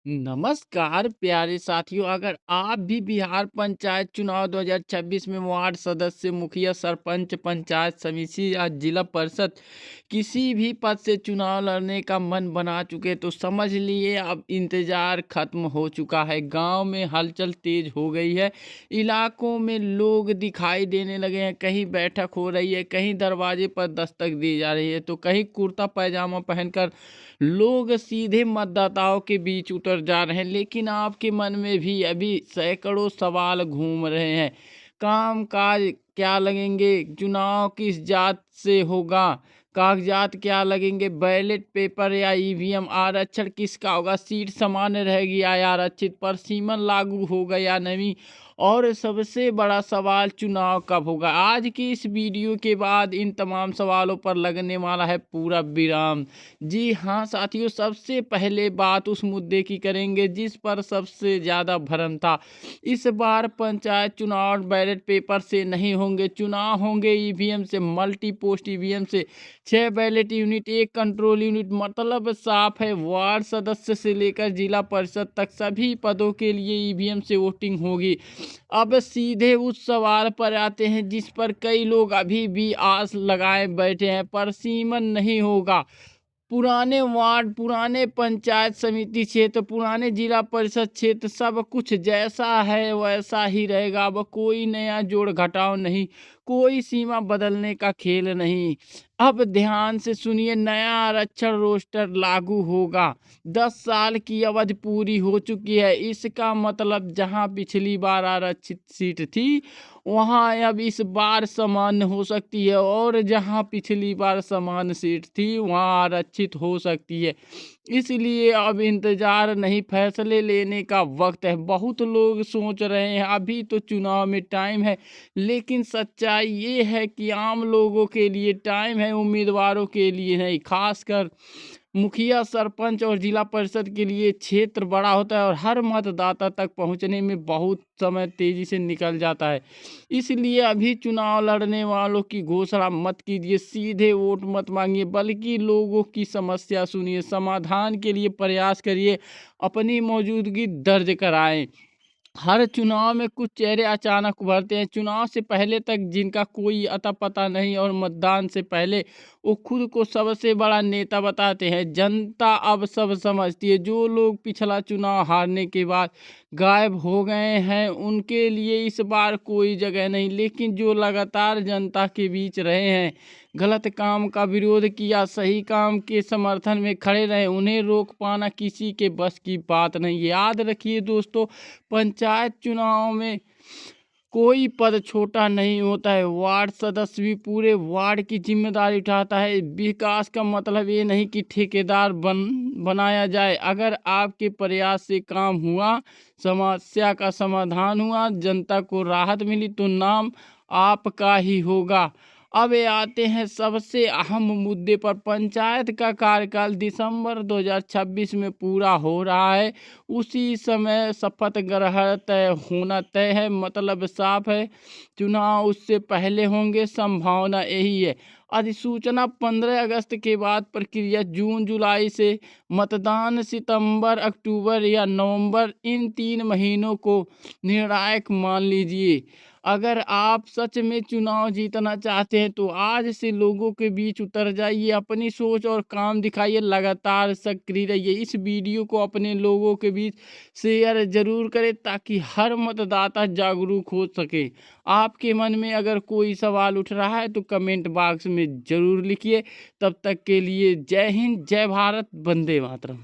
नमस्कार प्यारे साथियों, अगर आप भी बिहार पंचायत चुनाव 2026 में वार्ड सदस्य, मुखिया, सरपंच, पंचायत समिति या जिला परिषद किसी भी पद से चुनाव लड़ने का मन बना चुके तो समझ लिए अब इंतजार खत्म हो चुका है। गांव में हलचल तेज हो गई है, इलाकों में लोग दिखाई देने लगे हैं। कहीं बैठक हो रही है, कहीं दरवाजे पर दस्तक दी जा रही है, तो कहीं कुर्ता पैजामा पहनकर लोग सीधे मतदाताओं के बीच उतर जा रहे हैं। लेकिन आपके मन में भी अभी सैकड़ों सवाल घूम रहे हैं। काम काज क्या लगेंगे, चुनाव किस जात से होगा, कागजात क्या लगेंगे, बैलेट पेपर या ईवीएम, आरक्षण किसका होगा, सीट समान रहेगी या आरक्षित, परसीमन लागू होगा या नहीं, और सबसे बड़ा सवाल चुनाव कब होगा। आज की इस वीडियो के बाद इन तमाम सवालों पर लगने वाला है पूरा विराम। जी हाँ साथियों, सबसे पहले बात उस मुद्दे की करेंगे जिस पर सबसे ज़्यादा भ्रम था। इस बार पंचायत चुनाव बैलेट पेपर से नहीं होंगे, चुनाव होंगे ईवीएम से, मल्टी पोस्ट ईवीएम से। 6 बैलेट यूनिट, 1 कंट्रोल यूनिट। मतलब साफ है, वार्ड सदस्य से लेकर जिला परिषद तक सभी पदों के लिए ईवीएम से वोटिंग होगी। अब सीधे उस सवाल पर आते हैं जिस पर कई लोग अभी भी आस लगाए बैठे हैं। परसीमन नहीं होगा। पुराने वार्ड, पुराने पंचायत समिति क्षेत्र, पुराने जिला परिषद क्षेत्र, सब कुछ जैसा है वैसा ही रहेगा। अब कोई नया जोड़ घटाव नहीं, कोई सीमा बदलने का खेल नहीं। अब ध्यान से सुनिए, नया आरक्षण रोस्टर लागू होगा। 10 साल की अवधि पूरी हो चुकी है। इसका मतलब जहां पिछली बार आरक्षित सीट थी वहां अब इस बार सामान्य हो सकती है, और जहां पिछली बार समान सीट थी वहां आरक्षित हो सकती है। इसलिए अब इंतजार नहीं, फैसले लेने का वक्त है। बहुत लोग सोच रहे हैं अभी तो चुनाव में टाइम है, लेकिन सच्चाई ये है कि आम लोगों के लिए टाइम है, उम्मीदवारों के लिए नहीं। खासकर मुखिया, सरपंच और जिला परिषद के लिए क्षेत्र बड़ा होता है और हर मतदाता तक पहुंचने में बहुत समय तेजी से निकल जाता है। इसलिए अभी चुनाव लड़ने वालों की घोषणा मत कीजिए, सीधे वोट मत मांगिए, बल्कि लोगों की समस्या सुनिए, समाधान के लिए प्रयास करिए, अपनी मौजूदगी दर्ज कराएं। हर चुनाव में कुछ चेहरे अचानक उभरते हैं, चुनाव से पहले तक जिनका कोई अता पता नहीं, और मतदान से पहले वो खुद को सबसे बड़ा नेता बताते हैं। जनता अब सब समझती है। जो लोग पिछला चुनाव हारने के बाद गायब हो गए हैं उनके लिए इस बार कोई जगह नहीं, लेकिन जो लगातार जनता के बीच रहे हैं, गलत काम का विरोध किया, सही काम के समर्थन में खड़े रहे, उन्हें रोक पाना किसी के बस की बात नहीं। याद रखिए दोस्तों, पंचायत चुनाव में कोई पद छोटा नहीं होता है। वार्ड सदस्य भी पूरे वार्ड की जिम्मेदारी उठाता है। विकास का मतलब ये नहीं कि ठेकेदार बनाया जाए। अगर आपके प्रयास से काम हुआ, समस्या का समाधान हुआ, जनता को राहत मिली, तो नाम आपका ही होगा। अब ये आते हैं सबसे अहम मुद्दे पर। पंचायत का कार्यकाल दिसंबर 2026 में पूरा हो रहा है। उसी समय शपथ ग्रहण तय होना तय है। मतलब साफ है, चुनाव उससे पहले होंगे, संभावना यही है। अधिसूचना 15 अगस्त के बाद, प्रक्रिया जून जुलाई से, मतदान सितंबर अक्टूबर या नवंबर, इन 3 महीनों को निर्णायक मान लीजिए। अगर आप सच में चुनाव जीतना चाहते हैं तो आज से लोगों के बीच उतर जाइए, अपनी सोच और काम दिखाइए, लगातार सक्रिय रहिए। इस वीडियो को अपने लोगों के बीच शेयर जरूर करें ताकि हर मतदाता जागरूक हो सके। आपके मन में अगर कोई सवाल उठ रहा है तो कमेंट बॉक्स में ज़रूर लिखिए। तब तक के लिए जय हिंद, जय भारत, वंदे मातरम।